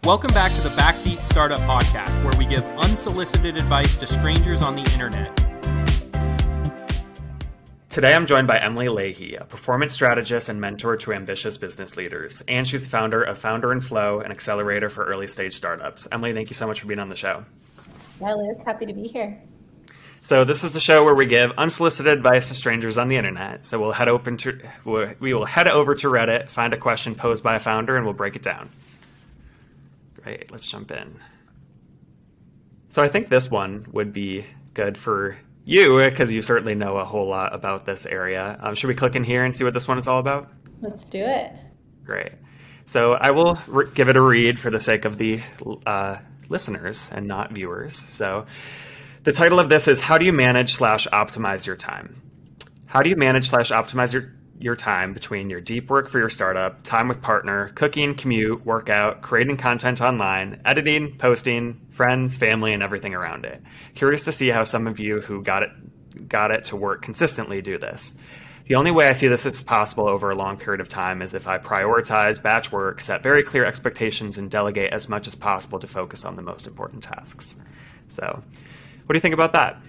Welcome back to the Backseat Startup Podcast, where we give unsolicited advice to strangers on the internet. Today I'm joined by Emily Leahy, a performance strategist and mentor to ambitious business leaders, and she's the founder of Founder and Flow, an accelerator for early stage startups. Emily, thank you so much for being on the show. Yeah, Liz, happy to be here. So this is the show where we give unsolicited advice to strangers on the internet. So we will head over to Reddit, find a question posed by a founder, and we'll break it down. Great, let's jump in. So I think this one would be good for you because you certainly know a whole lot about this area. Should we click in here and see what this one is all about? Let's do it. Great. So I will give it a read for the sake of the listeners and not viewers. So the title of this is How Do You Manage/Optimize Your Time? How do you manage/optimize your time between your deep work for your startup, time with partner, cooking, commute, workout, creating content online, editing, posting, friends, family, and everything around it? Curious to see how some of you who got it to work consistently do this. The only way I see this as possible over a long period of time is if I prioritize batch work, set very clear expectations, and delegate as much as possible to focus on the most important tasks. So what do you think about that?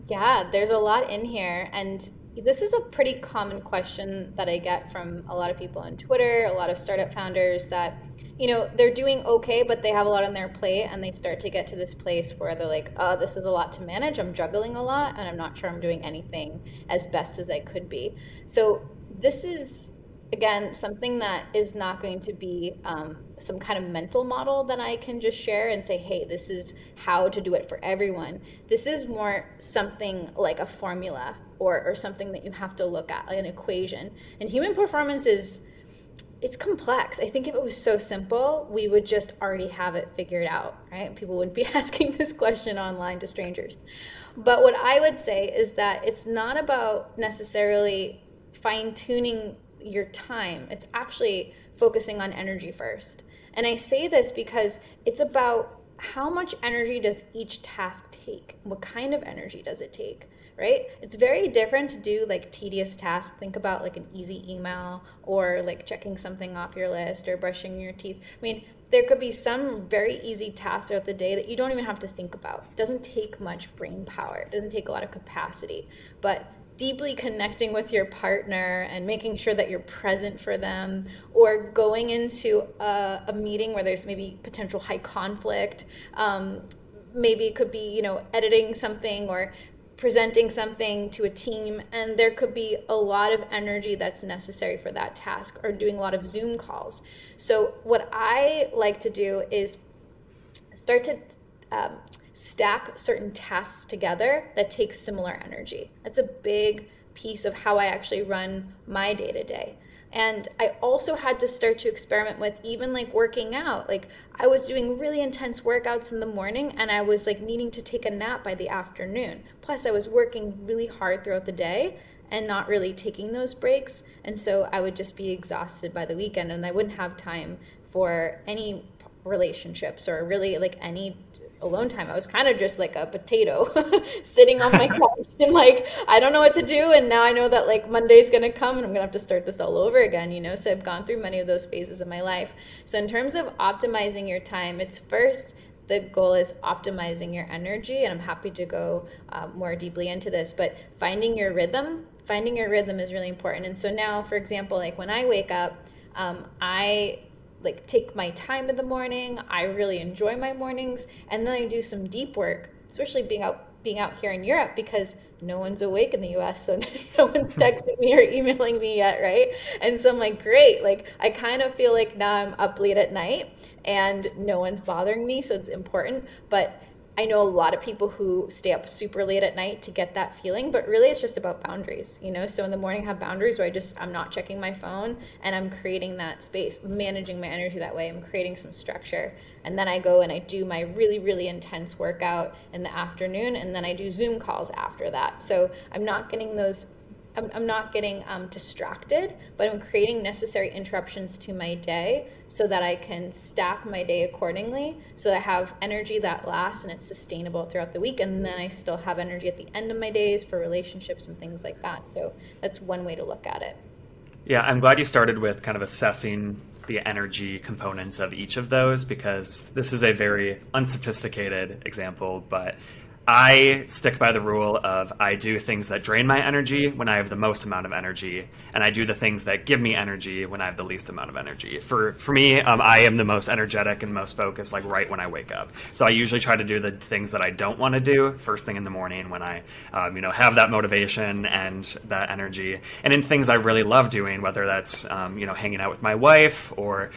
Yeah, there's a lot in here. And this is a pretty common question that I get from a lot of people on Twitter, a lot of startup founders that, they're doing okay, but they have a lot on their plate and they start to get to this place where they're like, oh, this is a lot to manage. I'm juggling a lot and I'm not sure I'm doing anything as best as I could be. So this is, again, something that is not going to be some kind of mental model that I can just share and say, hey, this is how to do it for everyone. This is more something like a formula or something that you have to look at, like an equation. And human performance it's complex. I think if it was so simple, we would just already have it figured out, right? People wouldn't be asking this question online to strangers. But what I would say is that it's not about necessarily fine-tuning your time. It's actually focusing on energy first. And I say this because it's about how much energy does each task take? What kind of energy does it take, right? It's very different to do like tedious tasks. Think about like an easy email or like checking something off your list or brushing your teeth. I mean, there could be some very easy tasks throughout the day that you don't even have to think about. It doesn't take much brain power. It doesn't take a lot of capacity. But deeply connecting with your partner and making sure that you're present for them, or going into a meeting where there's maybe potential high conflict. Maybe it could be, editing something or presenting something to a team, and there could be a lot of energy that's necessary for that task, or doing a lot of Zoom calls. So what I like to do is start to stack certain tasks together that take similar energy. That's a big piece of how I actually run my day-to-day. And I also had to start to experiment with even like working out. Like I was doing really intense workouts in the morning and I was like needing to take a nap by the afternoon. Plus I was working really hard throughout the day and not really taking those breaks. And so I would just be exhausted by the weekend and I wouldn't have time for any relationships or really like any alone time. I was kind of just like a potato sitting on my couch and like, I don't know what to do. And now I know that like Monday's going to come and I'm going to have to start this all over again, So I've gone through many of those phases of my life. So in terms of optimizing your time, it's first, the goal is optimizing your energy. And I'm happy to go more deeply into this, but finding your rhythm is really important. And so now, for example, like when I wake up, I take my time in the morning. I really enjoy my mornings, and then I do some deep work, especially being out here in Europe because no one's awake in the US, so no one's texting me or emailing me yet, right? And so I'm like, great, like I kind of feel like now I'm up late at night and no one's bothering me, so it's important. But I know a lot of people who stay up super late at night to get that feeling, but really it's just about boundaries, So in the morning I have boundaries where I'm not checking my phone and I'm creating that space, managing my energy that way. I'm creating some structure. And then I go and I do my really, really intense workout in the afternoon, and then I do Zoom calls after that. So I'm not getting distracted, but I'm creating necessary interruptions to my day so that I can stack my day accordingly, so that I have energy that lasts and it's sustainable throughout the week, and then I still have energy at the end of my days for relationships and things like that. So that's one way to look at it. Yeah, I'm glad you started with kind of assessing the energy components of each of those, because this is a very unsophisticated example, but I stick by the rule of I do things that drain my energy when I have the most amount of energy, and I do the things that give me energy when I have the least amount of energy. For me, I am the most energetic and most focused like right when I wake up. So I usually try to do the things that I don't want to do first thing in the morning when I have that motivation and that energy. And in things I really love doing, whether that's hanging out with my wife or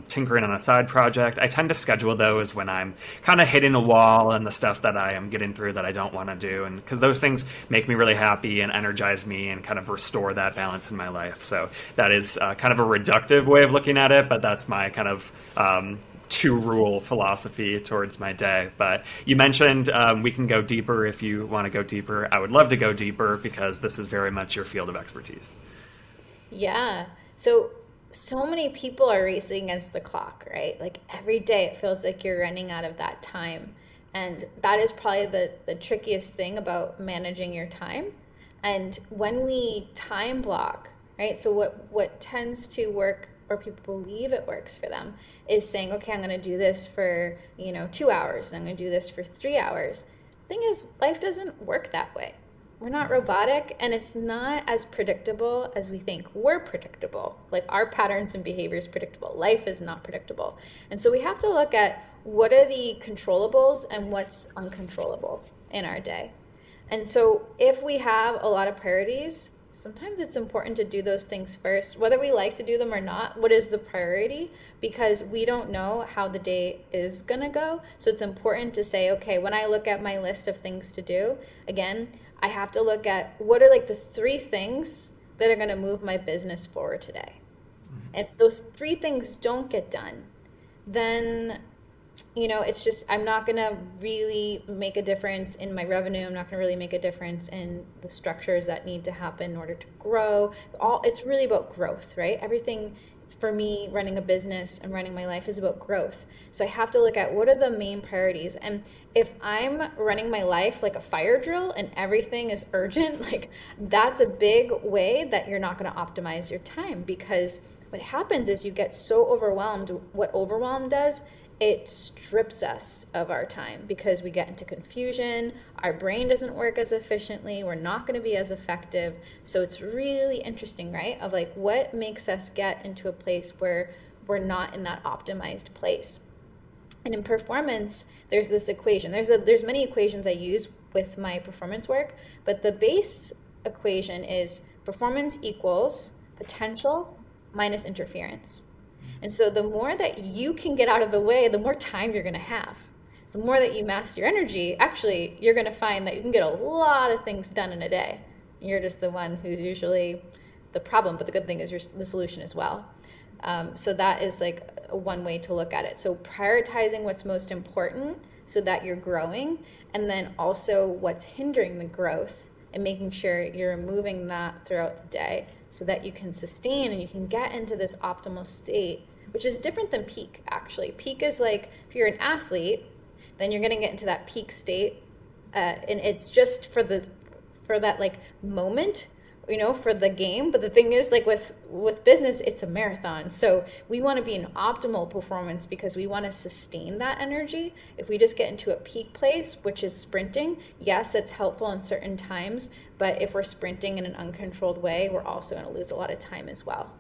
tinkering on a side project, I tend to schedule those when I'm kind of hitting a wall and the stuff that I am getting through that I don't want to do, and because those things make me really happy and energize me and kind of restore that balance in my life. So that is kind of a reductive way of looking at it, but that's my kind of two-rule philosophy towards my day. But you mentioned we can go deeper if you want to go deeper. I would love to go deeper because this is very much your field of expertise. Yeah. So many people are racing against the clock, right? Like every day it feels like you're running out of that time. And that is probably the trickiest thing about managing your time. And when we time block, right? So what tends to work, or people believe it works for them, is saying, okay, I'm going to do this for, 2 hours. I'm going to do this for 3 hours. The thing is, life doesn't work that way. We're not robotic, and it's not as predictable as we think. We're predictable. Like our patterns and behavior is predictable. Life is not predictable. And so we have to look at what are the controllables and what's uncontrollable in our day. And so if we have a lot of priorities, sometimes it's important to do those things first, whether we like to do them or not. What is the priority? Because we don't know how the day is going to go. So it's important to say, okay, when I look at my list of things to do, again, I have to look at what are like the 3 things that are going to move my business forward today. And if those 3 things don't get done, then, it's just, I'm not going to really make a difference in my revenue. I'm not going to really make a difference in the structures that need to happen in order to grow. It's really about growth, right? Everything for me, running a business and running my life is about growth. So I have to look at what are the main priorities. And if I'm running my life like a fire drill and everything is urgent, like that's a big way that you're not going to optimize your time, because what happens is you get so overwhelmed. What overwhelm does, it strips us of our time because we get into confusion. Our brain doesn't work as efficiently. We're not going to be as effective. So it's really interesting, right? Of like what makes us get into a place where we're not in that optimized place. And in performance, there's this equation. There's many equations I use with my performance work, but the base equation is performance equals potential minus interference. And so the more that you can get out of the way, the more time you're going to have. So the more that you master your energy, actually, you're going to find that you can get a lot of things done in a day. You're just the one who's usually the problem, but the good thing is you're the solution as well. So that is like one way to look at it. So prioritizing what's most important so that you're growing, and then also what's hindering the growth, and making sure you're removing that throughout the day so that you can sustain and you can get into this optimal state, which is different than peak, actually. Peak is like, if you're an athlete, then you're going to get into that peak state, and it's just for that like moment, for the game. But the thing is, like with business, it's a marathon. So we want to be in optimal performance because we want to sustain that energy. If we just get into a peak place, which is sprinting, yes, it's helpful in certain times. But if we're sprinting in an uncontrolled way, we're also going to lose a lot of time as well.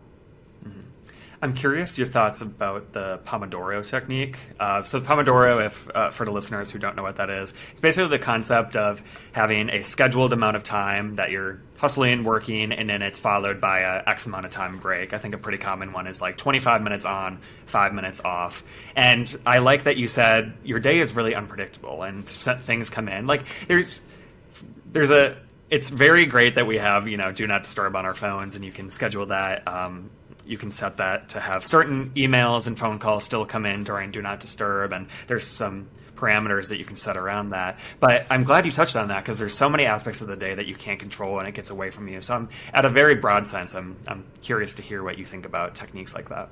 I'm curious your thoughts about the Pomodoro technique. So Pomodoro, if for the listeners who don't know what that is, it's basically the concept of having a scheduled amount of time that you're hustling, working, and then it's followed by a X amount of time break. I think a pretty common one is like 25 minutes on, 5 minutes off. And I like that you said your day is really unpredictable and things come in. Like it's very great that we have, do not disturb on our phones, and you can schedule that. You can set that to have certain emails and phone calls still come in during Do Not Disturb, and there's some parameters that you can set around that. But I'm glad you touched on that because there's so many aspects of the day that you can't control and it gets away from you. So I'm, at a very broad sense, I'm curious to hear what you think about techniques like that.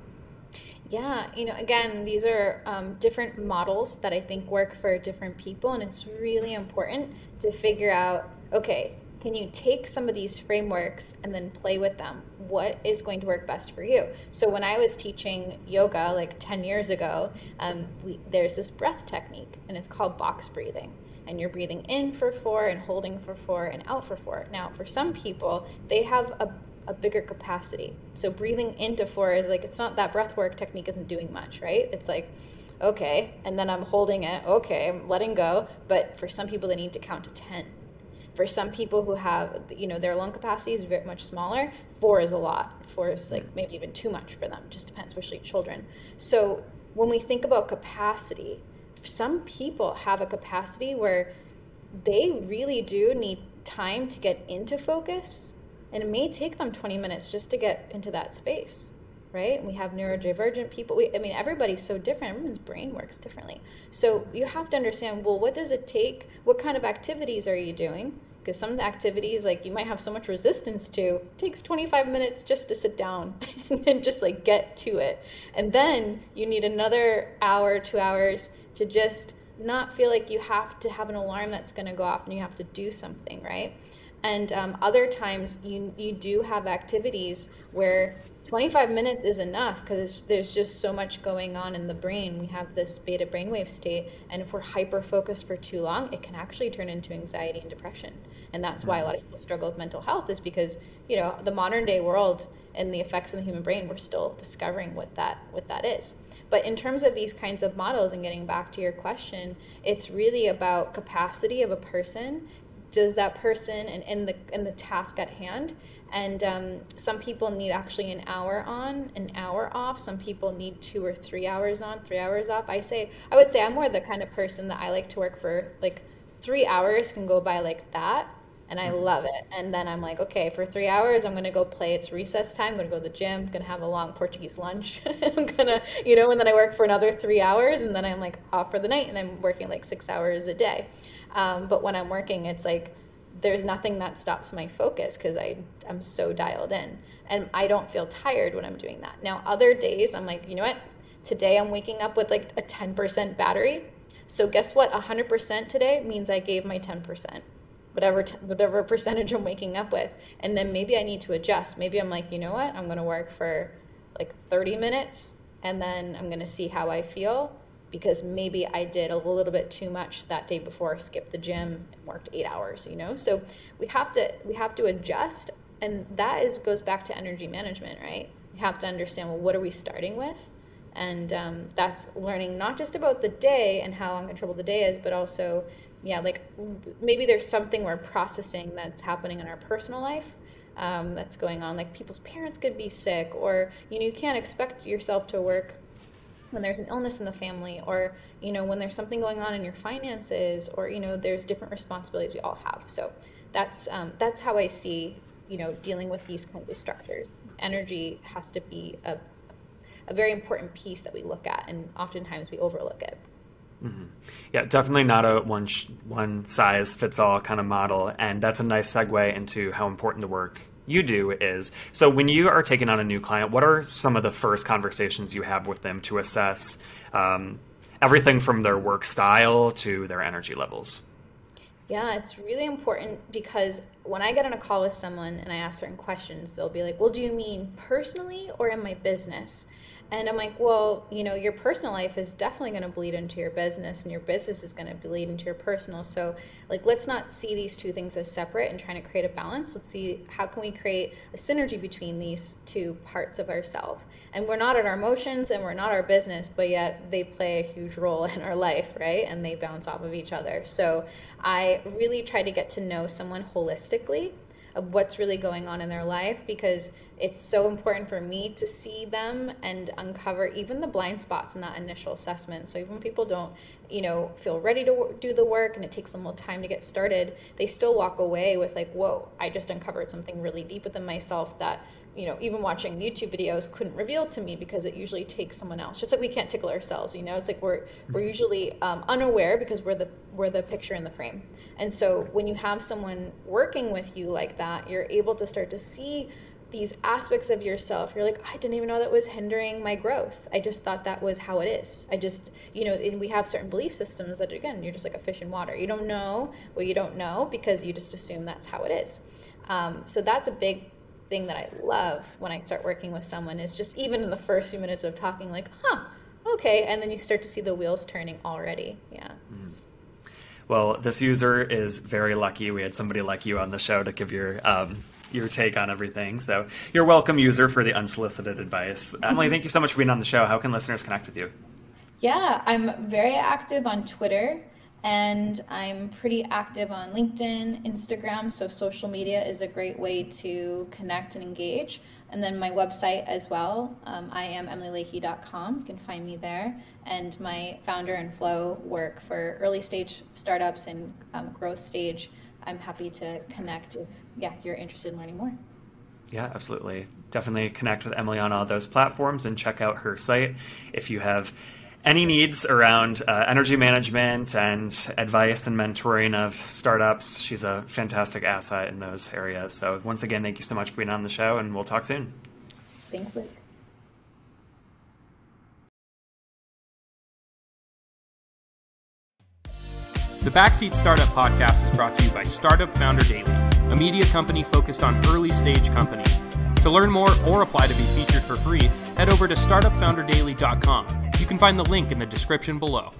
Yeah, again, these are different models that I think work for different people, and it's really important to figure out, okay, can you take some of these frameworks and then play with them? What is going to work best for you? So when I was teaching yoga like 10 years ago, there's this breath technique, and it's called box breathing. And you're breathing in for 4 and holding for 4 and out for 4. Now, for some people, they have a bigger capacity. So breathing into 4 is like, it's not, that breath work technique isn't doing much, right? It's like, okay, and then I'm holding it, okay, I'm letting go. But for some people, they need to count to 10. For some people who have, their lung capacity is very much smaller, 4 is a lot. 4 is like maybe even too much for them, just depends, especially children. So when we think about capacity, some people have a capacity where they really do need time to get into focus, and it may take them 20 minutes just to get into that space. Right? And we have neurodivergent people. Everybody's so different. Everyone's brain works differently. So you have to understand, well, what does it take? What kind of activities are you doing? Because some activities, like you might have so much resistance to, it takes 25 minutes just to sit down and just like get to it. And then you need another hour, 2 hours to just not feel like you have to have an alarm that's going to go off and you have to do something, right? And other times you do have activities where 25 minutes is enough because there's just so much going on in the brain. We have this beta brainwave state, and if we're hyper-focused for too long, it can actually turn into anxiety and depression. And that's why a lot of people struggle with mental health, is because, the modern day world and the effects on the human brain, we're still discovering what that is. But in terms of these kinds of models, and getting back to your question, it's really about capacity of a person. Does that person and the task at hand? And some people need actually an hour on, an hour off. Some people need 2 or 3 hours on, 3 hours off. I would say I'm more the kind of person that I like to work for, like 3 hours can go by like that, and I love it. And then I'm like, okay, for 3 hours, I'm going to go play. It's recess time. I'm going to go to the gym. I'm going to have a long Portuguese lunch. I'm going to, and then I work for another 3 hours, and then I'm like off for the night, and I'm working like 6 hours a day. But when I'm working, it's like, there's nothing that stops my focus because I'm so dialed in, and I don't feel tired when I'm doing that. Now, other days I'm like, you know what? Today I'm waking up with like a 10% battery. So guess what? 100% today means I gave my 10%, whatever percentage I'm waking up with. And then maybe I need to adjust. Maybe I'm like, you know what? I'm going to work for like 30 minutes and then I'm going to see how I feel, because maybe I did a little bit too much that day before, skipped the gym and worked 8 hours, So we have to adjust, and that goes back to energy management, right? We have to understand, well, what are we starting with? And that's learning not just about the day and how uncontrollable the day is, but also, like maybe there's something we're processing that's happening in our personal life that's going on. Like people's parents could be sick, or, you can't expect yourself to work when there's an illness in the family, or, when there's something going on in your finances, or, there's different responsibilities we all have. So that's how I see, dealing with these kinds of structures. Energy has to be a very important piece that we look at, and oftentimes we overlook it. Mm-hmm. Yeah, definitely not a one size fits all kind of model. And that's a nice segue into how important the work you do is. So when you are taking on a new client, what are some of the first conversations you have with them to assess everything from their work style to their energy levels? Yeah, it's really important, because when I get on a call with someone and I ask certain questions, they'll be like, well, do you mean personally or in my business? And I'm like, well, your personal life is definitely going to bleed into your business, and your business is going to bleed into your personal. So let's not see these two things as separate and trying to create a balance. Let's see, how can we create a synergy between these two parts of ourselves? And we're not our emotions and we're not our business, but yet they play a huge role in our life, right? And they bounce off of each other. So I really try to get to know someone holistically of what's really going on in their life, because it's so important for me to see them and uncover even the blind spots in that initial assessment. So even when people don't, feel ready to do the work and it takes them a little time to get started, they still walk away with like, whoa, I just uncovered something really deep within myself that, even watching YouTube videos couldn't reveal to me, because it usually takes someone else. Just like we can't tickle ourselves, it's like we're usually unaware because we're the picture in the frame. And so when you have someone working with you like that, you're able to start to see these aspects of yourself, you're like, I didn't even know that was hindering my growth. I just thought that was how it is. I just, and we have certain belief systems that, again, you're just like a fish in water. You don't know what you don't know because you just assume that's how it is. So that's a big thing that I love when I start working with someone, is just even in the first few minutes of talking, like, okay. And then you start to see the wheels turning already. Yeah. Well, this user is very lucky. We had somebody like you on the show to give your take on everything. So you're welcome, user, for the unsolicited advice. Emily, thank you so much for being on the show. How can listeners connect with you? Yeah, I'm very active on Twitter, and I'm pretty active on LinkedIn, Instagram. So social media is a great way to connect and engage. And then my website as well, I am emilyleahy.com. You can find me there. And my founder and flow work for early stage startups and growth stage. I'm happy to connect if you're interested in learning more. Yeah, absolutely. Definitely connect with Emily on all those platforms and check out her site. If you have any needs around energy management and advice and mentoring of startups, she's a fantastic asset in those areas. So once again, thank you so much for being on the show, and we'll talk soon. Thanks, Luke. The Backseat Startup Podcast is brought to you by Startup Founder Daily, a media company focused on early stage companies. To learn more or apply to be featured for free, head over to startupfounderdaily.com. You can find the link in the description below.